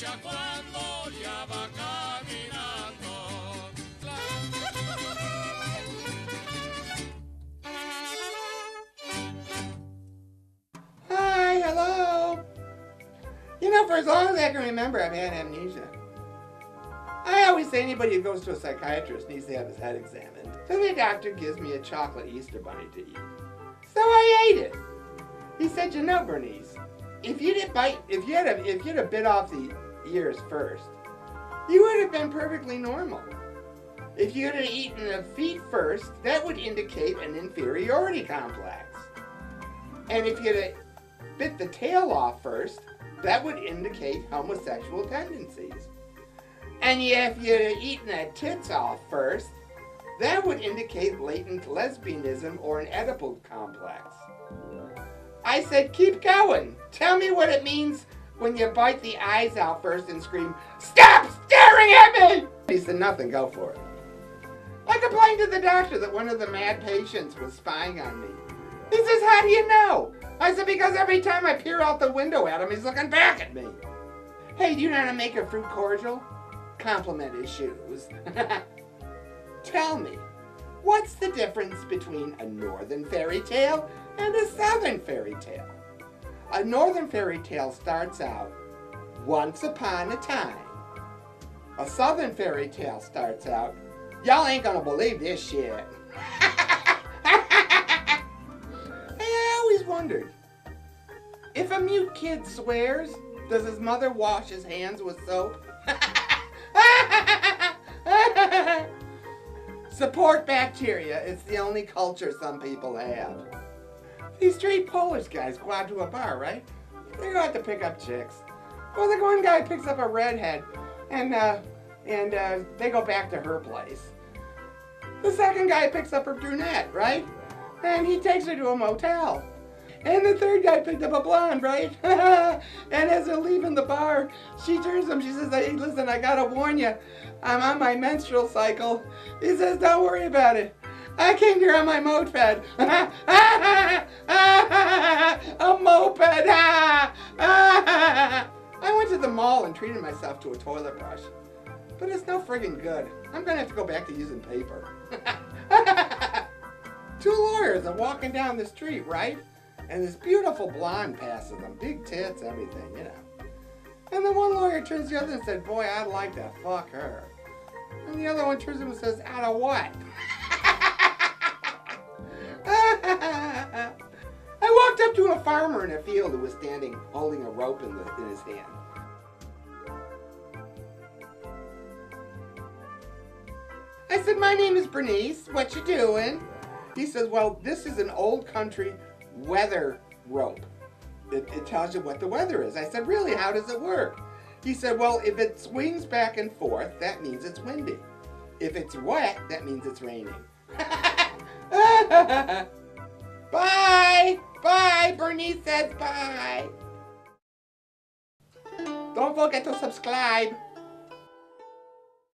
escucha cuando ya va caminando. Hi, hello. You know, for as long as I can remember, I've had amnesia. I always say anybody who goes to a psychiatrist needs to have his head examined. So the doctor gives me a chocolate Easter bunny to eat. So I ate it. He said, you know, Bernice, if you'd have bit off the ears first, you would have been perfectly normal. If you'd have eaten the feet first, that would indicate an inferiority complex. And if you'd have bit the tail off first, that would indicate homosexual tendencies. And if you'd have eaten the tits off first, that would indicate latent lesbianism or an Oedipal complex. I said, keep going. Tell me what it means when you bite the eyes out first and scream, stop staring at me! He said, nothing, go for it. I complained to the doctor that one of the mad patients was spying on me. He says, how do you know? I said, because every time I peer out the window at him, he's looking back at me. Hey, do you know how to make a fruit cordial? Compliment his shoes. Tell me, what's the difference between a northern fairy tale and a southern fairy tale? A northern fairy tale starts out, once upon a time. A southern fairy tale starts out, y'all ain't gonna believe this shit. I always wondered, if a mute kid swears, does his mother wash his hands with soap? Support bacteria, it's the only culture some people have. These straight Polish guys go out to a bar, right? They go out to pick up chicks. Well, the one guy picks up a redhead, and they go back to her place. The second guy picks up a brunette, right? And he takes her to a motel. And the third guy picked up a blonde, right? And as they're leaving the bar, she turns to him, she says, hey, listen, I gotta warn you, I'm on my menstrual cycle. He says, don't worry about it. I came here on my moped. A moped. I went to the mall and treated myself to a toilet brush. But it's no friggin' good. I'm gonna have to go back to using paper. Two lawyers are walking down the street, right? And this beautiful blonde passes them. Big tits, everything, you know. And the one lawyer turns to the other and said, boy, I'd like to fuck her. And the other one turns to him and says, out of what? I walked up to a farmer in a field who was standing holding a rope in his hand. I said, my name is Bernice. What you doing? He says, well, this is an old country weather rope. It tells you what the weather is. I said, really? How does it work? He said, well, if it swings back and forth, that means it's windy. If it's wet, that means it's raining. Bye! Bye! Bernice says bye! Don't forget to subscribe.